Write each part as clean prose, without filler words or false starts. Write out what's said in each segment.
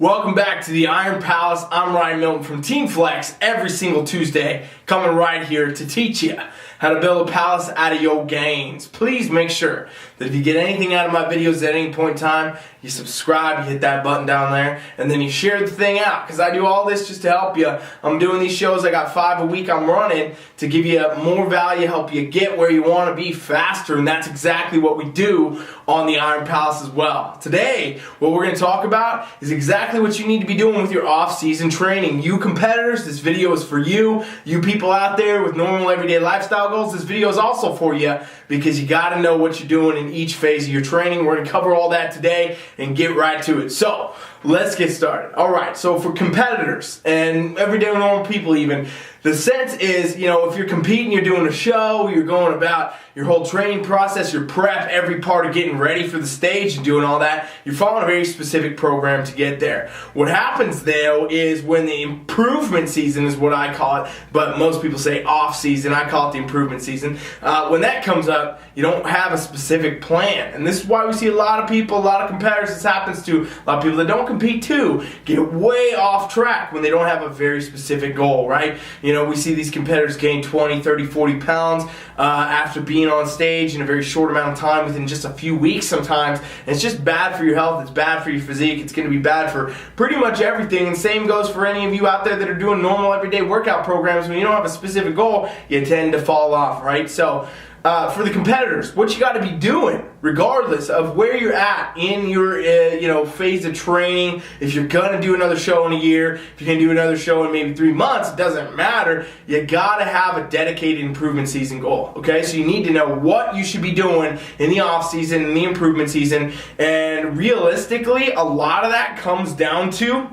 Welcome back to the Iron Palace. I'm Ryan Milton from Team Flex, every single Tuesday, coming right here to teach you how to build a palace out of your gains. Please make sure that if you get anything out of my videos at any point in time, you subscribe, you hit that button down there, and then you share the thing out, because I do all this just to help you. I'm doing these shows, I got 5 a week I'm running to give you more value, help you get where you want to be faster, and that's exactly what we do on the Iron Palace as well. Today, what we're going to talk about is exactly what you need to be doing with your off-season training. You competitors, this video is for you. You people out there with normal everyday lifestyle goals, this video is also for you, because you got to know what you're doing in each phase of your training. We're going to cover all that today and get right to it. So, let's get started. Alright, so for competitors and everyday normal people even, the sense is, if you're competing, you're doing a show, you're going about your whole training process, your prep, every part of getting ready for the stage and doing all that, you're following a very specific program to get there. What happens though is when the improvement season is what I call it, but most people say off season, I call it the improvement season. When that comes up, you don't have a specific plan. And this is why we see a lot of people, a lot of competitors, this happens to a lot of people that don't compete too, get way off track when they don't have a very specific goal, right? We see these competitors gain 20, 30, 40 pounds after being on stage in a very short amount of time, within just a few weeks sometimes. And it's just bad for your health, it's bad for your physique, it's going to be bad for pretty much everything. And same goes for any of you out there that are doing normal everyday workout programs. When you don't have a specific goal, you tend to fall off, right? So for the competitors, what you got to be doing, regardless of where you're at in your phase of training, if you're going to do another show in a year, if you're going to do another show in maybe 3 months, it doesn't matter. You got to have a dedicated improvement season goal, okay? So you need to know what you should be doing in the off season, in the improvement season, and realistically, a lot of that comes down to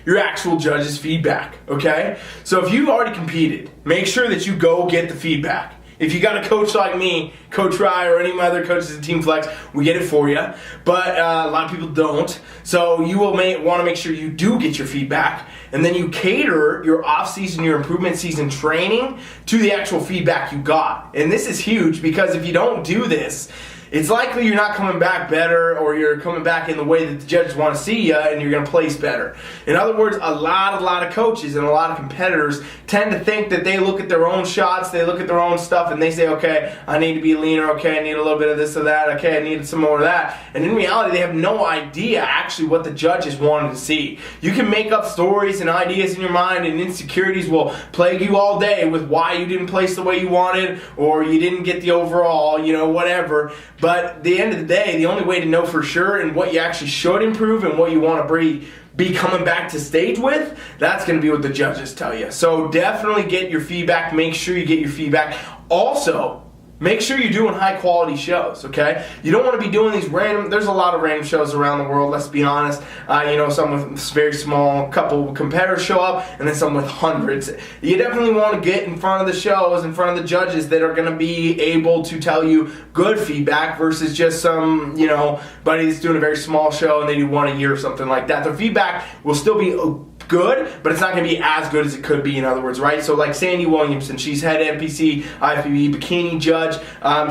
your actual judges' feedback, okay? So if you've already competed, make sure that you go get the feedback. If you got a coach like me, Coach Rye, or any of my other coaches at Team Flex, we get it for you. But a lot of people don't. So you will want to make sure you do get your feedback, and then you cater your off-season, your improvement season training to the actual feedback you got. And this is huge, because if you don't do this, it's likely you're not coming back better, or you're coming back in the way that the judges want to see you, and you're going to place better. In other words, a lot of coaches and a lot of competitors tend to think that they look at their own shots, they look at their own stuff, and they say, okay, I need to be leaner, okay, I need a little bit of this or that, okay, I need some more of that. And in reality, they have no idea actually what the judges wanted to see. You can make up stories and ideas in your mind, and insecurities will plague you all day with why you didn't place the way you wanted, or you didn't get the overall, whatever. But at the end of the day, the only way to know for sure and what you actually should improve and what you want to be coming back to stage with, that's going to be what the judges tell you. So definitely get your feedback. Make sure you get your feedback. Also, make sure you're doing high quality shows, okay? You don't want to be doing these there's a lot of random shows around the world, let's be honest. Some with very small, couple competitors show up, and then some with hundreds. You definitely want to get in front of the shows, in front of the judges that are going to be able to tell you good feedback versus just some, buddy that's doing a very small show and they do one a year or something like that. Their feedback will still be good, but it's not going to be as good as it could be, in other words, right? So like Sandy Williamson, she's head NPC, IFBB, bikini judge.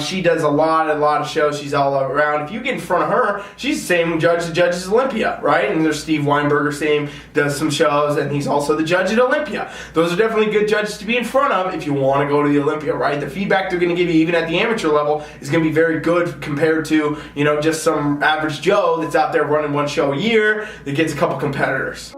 She does a lot of shows. She's all around. If you get in front of her, she's the same judge that judges Olympia, right? And there's Steve Weinberger, does some shows, and he's also the judge at Olympia. Those are definitely good judges to be in front of if you want to go to the Olympia, right? The feedback they're going to give you, even at the amateur level, is going to be very good compared to, just some average Joe that's out there running one show a year that gets a couple competitors.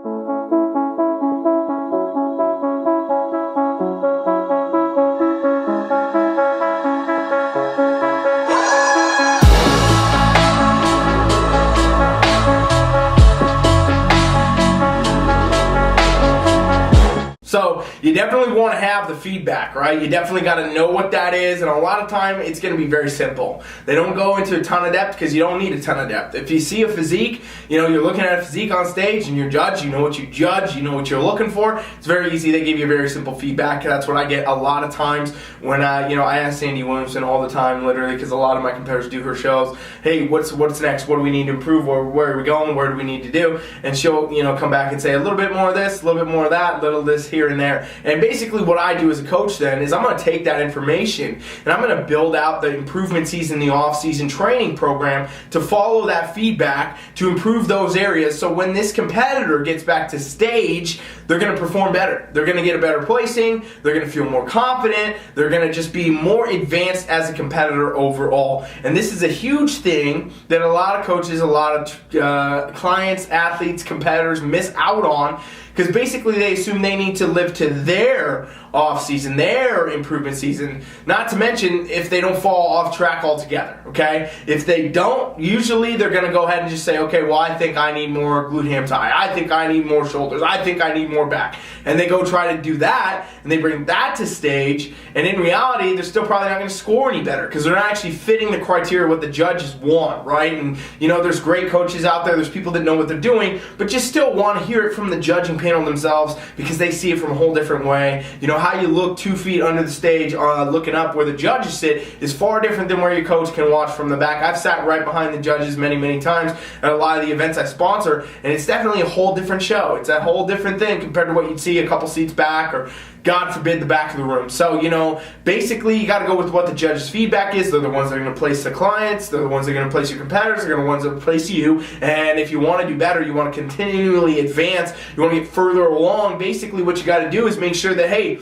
So you definitely want to have the feedback, right? You definitely got to know what that is, and a lot of time it's going to be very simple. They don't go into a ton of depth because you don't need a ton of depth. If you see a physique, you're looking at a physique on stage and you're judged, you know what you judge, you know what you're looking for. It's very easy. They give you very simple feedback. That's what I get a lot of times when I ask Sandy Williamson all the time, literally, because a lot of my competitors do her shows. Hey, what's next? What do we need to improve? Where are we going? Where do we need to do? And she'll come back and say a little bit more of this, a little bit more of that, a little this here and there. And basically what I do as a coach then is I'm going to take that information and I'm going to build out the improvement season, the off-season training program to follow that feedback to improve those areas. So when this competitor gets back to stage, they're going to perform better. They're going to get a better placing. They're going to feel more confident. They're going to just be more advanced as a competitor overall. And this is a huge thing that a lot of coaches, a lot of clients, athletes, competitors miss out on, because basically they assume they need to live to their off season, their improvement season, not to mention if they don't fall off track altogether, okay? If they don't, usually they're going to go ahead and just say, okay, well, I think I need more glute ham tie. I think I need more shoulders. I think I need more back. And they go try to do that, and they bring that to stage, and in reality, they're still probably not going to score any better because they're not actually fitting the criteria what the judges want, right? And, there's great coaches out there, there's people that know what they're doing, but just still want to hear it from the judging panel themselves because they see it from a whole different way. How you look 2 feet under the stage looking up where the judges sit is far different than where your coach can watch from the back. I've sat right behind the judges many times at a lot of the events I sponsor, and it's definitely a whole different show. It's a whole different thing compared to what you'd see a couple seats back or, God forbid, the back of the room. So, basically you got to go with what the judges' feedback is. They're the ones that are going to place the clients. They're the ones that are going to place your competitors. They're the ones that place you. And if you want to do better, you want to continually advance, you want to get further along, basically what you got to do is make sure that, hey,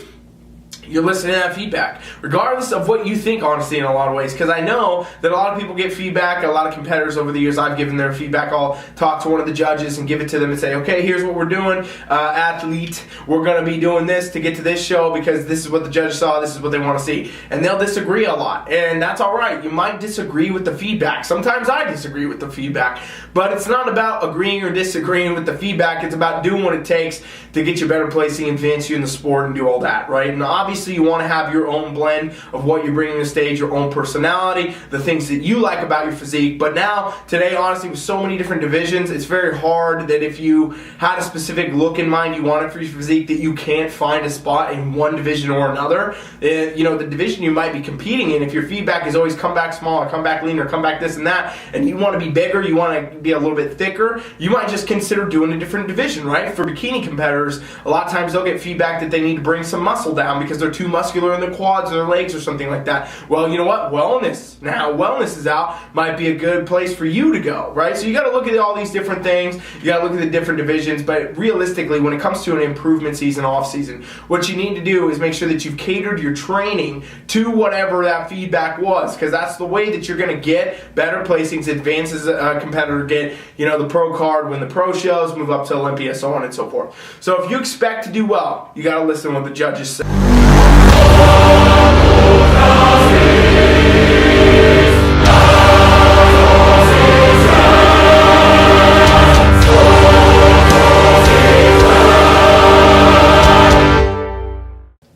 you're listening to that feedback, regardless of what you think, honestly, in a lot of ways. Because I know that a lot of people get feedback. A lot of competitors over the years, I've given their feedback. I'll talk to one of the judges and give it to them and say, okay, here's what we're doing. Athlete, we're going to be doing this to get to this show because this is what the judges saw. This is what they want to see. And they'll disagree a lot. And that's all right. You might disagree with the feedback. Sometimes I disagree with the feedback. But it's not about agreeing or disagreeing with the feedback. It's about doing what it takes to get you better placing, advance you in the sport, and do all that, right? And obviously, you want to have your own blend of what you're bringing to the stage, your own personality, the things that you like about your physique. But now, today, honestly, with so many different divisions, it's very hard that if you had a specific look in mind you wanted for your physique, that you can't find a spot in one division or another. The division you might be competing in, if your feedback is always come back smaller, come back leaner, come back this and that, and you want to be bigger, you want to be a little bit thicker, you might just consider doing a different division, right? For bikini competitors, a lot of times they'll get feedback that they need to bring some muscle down because they're too muscular in their quads or their legs or something like that. Well, you know what? Wellness. Now, wellness is out. Might be a good place for you to go, right? So you got to look at all these different things. You got to look at the different divisions. But realistically, when it comes to an improvement season, off season, what you need to do is make sure that you've catered your training to whatever that feedback was, because that's the way that you're going to get better placings, advances a competitor, get the pro card, win the pro shows, move up to Olympia, so on and so forth. So if you expect to do well, you got to listen to what the judges say.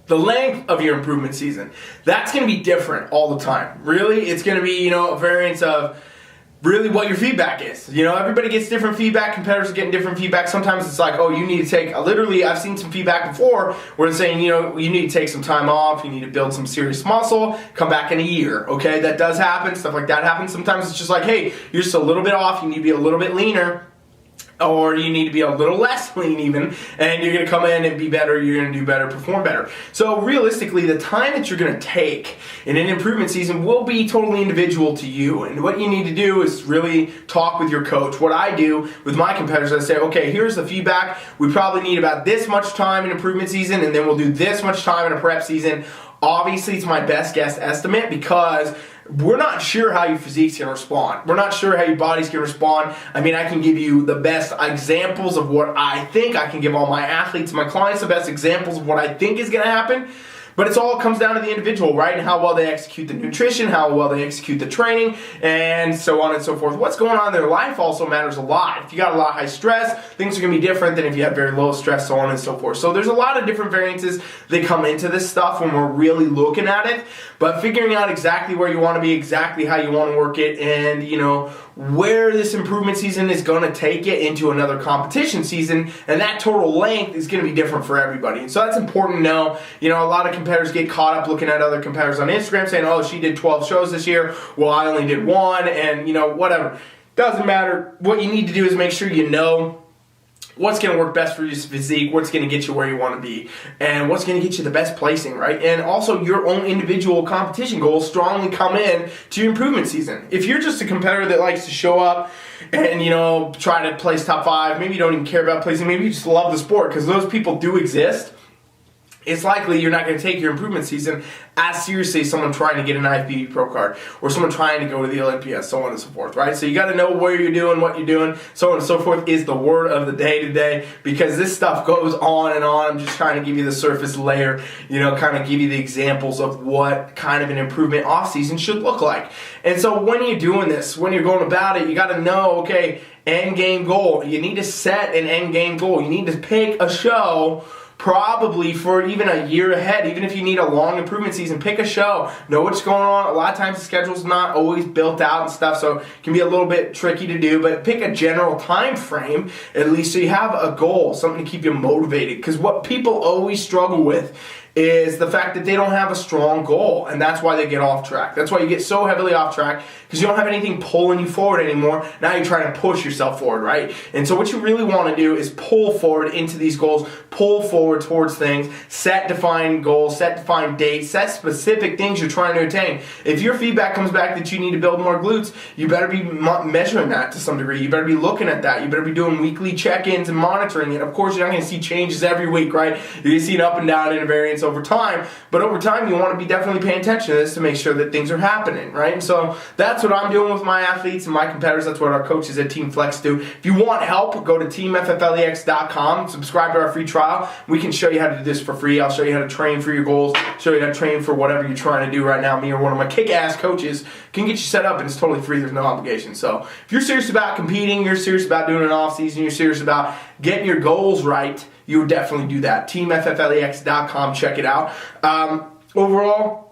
The length of your improvement season, that's going to be different all the time. Really, it's going to be, a variance of really what your feedback is. Everybody gets different feedback. Competitors are getting different feedback. Sometimes it's like, oh, you need to take, literally, I've seen some feedback before where it's saying, you need to take some time off. You need to build some serious muscle. Come back in a year. Okay, that does happen. Stuff like that happens. Sometimes it's just like, hey, you're just a little bit off. You need to be a little bit leaner. Or you need to be a little less lean even, and you're going to come in and be better, you're going to do better, perform better. So realistically, the time that you're going to take in an improvement season will be totally individual to you. And what you need to do is really talk with your coach. What I do with my competitors, I say, okay, here's the feedback. We probably need about this much time in improvement season, and then we'll do this much time in a prep season. Obviously, it's my best guess estimate because we're not sure how your physique's going to respond. We're not sure how your body's going to respond. I mean, I can give you the best examples of what I think. I can give all my athletes, my clients, the best examples of what I think is going to happen. But it's all comes down to the individual, right? And how well they execute the nutrition, how well they execute the training, and so on and so forth. What's going on in their life also matters a lot. If you got a lot of high stress, things are going to be different than if you have very low stress, so on and so forth. So there's a lot of different variances that come into this stuff when we're really looking at it. But figuring out exactly where you want to be, exactly how you want to work it, and, where this improvement season is going to take it into another competition season, and that total length is going to be different for everybody. And so that's important to know. A lot of competitors get caught up looking at other competitors on Instagram saying, oh, she did 12 shows this year, well, I only did one, and, whatever. Doesn't matter. What you need to do is make sure you know what's going to work best for your physique, what's going to get you where you want to be, and what's going to get you the best placing, right? And also your own individual competition goals strongly come in to your improvement season. If you're just a competitor that likes to show up and, try to place top 5, maybe you don't even care about placing, maybe you just love the sport, because those people do exist, it's likely you're not going to take your improvement season as seriously as someone trying to get an IFBB pro card or someone trying to go to the Olympia, so on and so forth, right? So you got to know where you're doing, what you're doing, so on and so forth is the word of the day today, because this stuff goes on and on. I'm just trying to give you the surface layer, kind of give you the examples of what kind of an improvement off season should look like. And so when you're doing this, when you're going about it, you got to know, okay, end game goal. You need to set an end game goal. You need to pick a show probably for even a year ahead. Even if you need a long improvement season, pick a show, know what's going on. A lot of times the schedule's not always built out and stuff, so it can be a little bit tricky to do, but pick a general time frame at least, so you have a goal, something to keep you motivated. Because what people always struggle with is the fact that they don't have a strong goal, and that's why they get off track. That's why you get so heavily off track, because you don't have anything pulling you forward anymore. Now you're trying to push yourself forward, right? And so what you really want to do is pull forward into these goals, pull forward towards things, set defined goals, set defined dates, set specific things you're trying to attain. If your feedback comes back that you need to build more glutes, you better be measuring that to some degree. You better be looking at that. You better be doing weekly check-ins and monitoring it. Of course, you're not going to see changes every week, right? You're going to see an up and down invariance over time, but over time you want to be definitely paying attention to this to make sure that things are happening, right? And so that's what I'm doing with my athletes and my competitors. That's what our coaches at Team Flex do. If you want help, go to teamfflex.com, subscribe to our free trial. We can show you how to do this for free. I'll show you how to train for your goals, show you how to train for whatever you're trying to do right now. Me or one of my kick-ass coaches can get you set up, and it's totally free. There's no obligation. So if you're serious about competing, you're serious about doing an off-season, you're serious about getting your goals right, you would definitely do that. TeamFFLEX.com, check it out. Overall,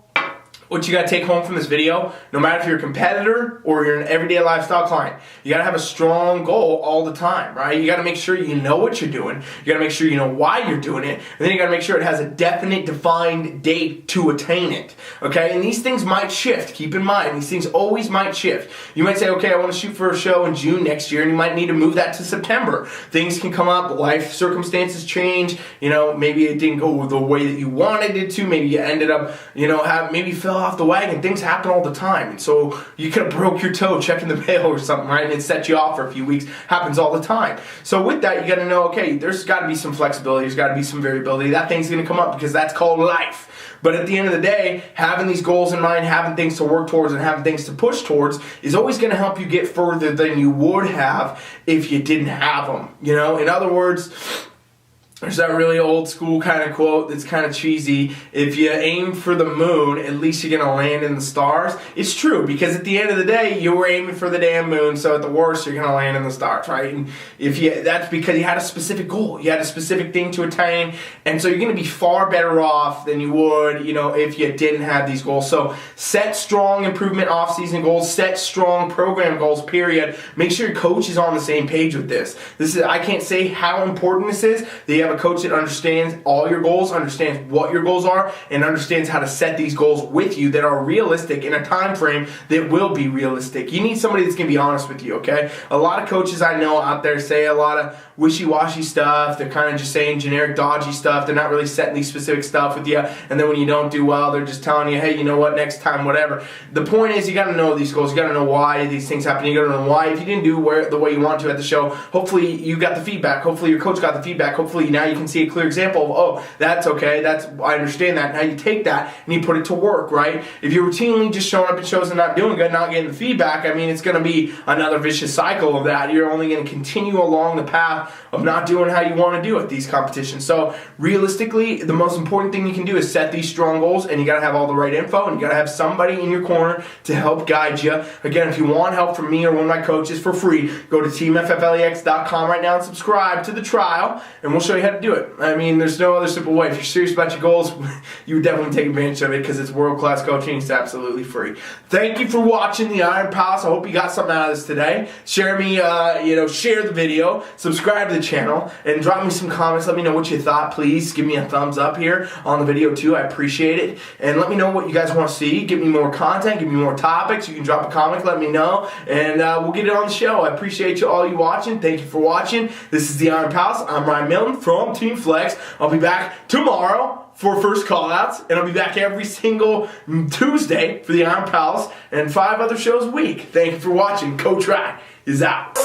what you got to take home from this video, no matter if you're a competitor or you're an everyday lifestyle client, you got to have a strong goal all the time, right? You got to make sure you know what you're doing. You got to make sure you know why you're doing it. And then you got to make sure it has a definite, defined date to attain it, okay? And these things might shift. Keep in mind, these things always might shift. You might say, okay, I want to shoot for a show in June next year, and you might need to move that to September. Things can come up. Life circumstances change. Maybe it didn't go the way that you wanted it to. Maybe you ended up, maybe fell off the wagon. Things happen all the time. And so you could have broke your toe checking the mail or something, right? And it set you off for a few weeks. Happens all the time. So with that, you got to know, okay, there's got to be some flexibility. There's got to be some variability. That thing's going to come up because that's called life. But at the end of the day, having these goals in mind, having things to work towards and having things to push towards is always going to help you get further than you would have if you didn't have them. In other words, there's that really old school kind of quote that's kind of cheesy. If you aim for the moon, at least you're going to land in the stars. It's true, because at the end of the day, you were aiming for the damn moon, so at the worst, you're going to land in the stars, right? And that's because you had a specific goal. You had a specific thing to attain, and so you're going to be far better off than you would, if you didn't have these goals. So set strong improvement off-season goals. Set strong program goals, period. Make sure your coach is on the same page with this. I can't say how important this is. That you have a coach that understands all your goals, understands what your goals are, and understands how to set these goals with you that are realistic in a time frame that will be realistic. You need somebody that's going to be honest with you, okay? A lot of coaches I know out there say a lot of wishy-washy stuff. They're kind of just saying generic, dodgy stuff. They're not really setting these specific stuff with you. And then when you don't do well, they're just telling you, hey, you know what, next time, whatever. The point is, you got to know these goals. You got to know why these things happen. You got to know why. If you didn't do the way you want to at the show, hopefully you got the feedback. Hopefully your coach got the feedback. Hopefully now you can see a clear example of, oh, that's okay. I understand that. Now you take that and you put it to work, right? If you're routinely just showing up at shows and not doing good, not getting the feedback, it's going to be another vicious cycle of that. You're only going to continue along the path of not doing how you want to do at these competitions. So realistically, the most important thing you can do is set these strong goals, and you got to have all the right info, and you got to have somebody in your corner to help guide you. Again, if you want help from me or one of my coaches for free, go to teamfflex.com right now and subscribe to the trial, and we'll show you how had to do it. I mean, there's no other simple way. If you're serious about your goals, you would definitely take advantage of it because it's world-class coaching. It's absolutely free. Thank you for watching the Iron Palace. I hope you got something out of this today. Share the video, subscribe to the channel, and drop me some comments. Let me know what you thought. Please give me a thumbs up here on the video too. I appreciate it. And let me know what you guys want to see. Give me more content. Give me more topics. You can drop a comment. Let me know, and we'll get it on the show. I appreciate all you watching. Thank you for watching. This is the Iron Palace. I'm Ryan Milton from Team Flex. I'll be back tomorrow for first call-outs, and I'll be back every single Tuesday for the Iron Palace and 5 other shows a week. Thank you for watching. Coach Rat is out.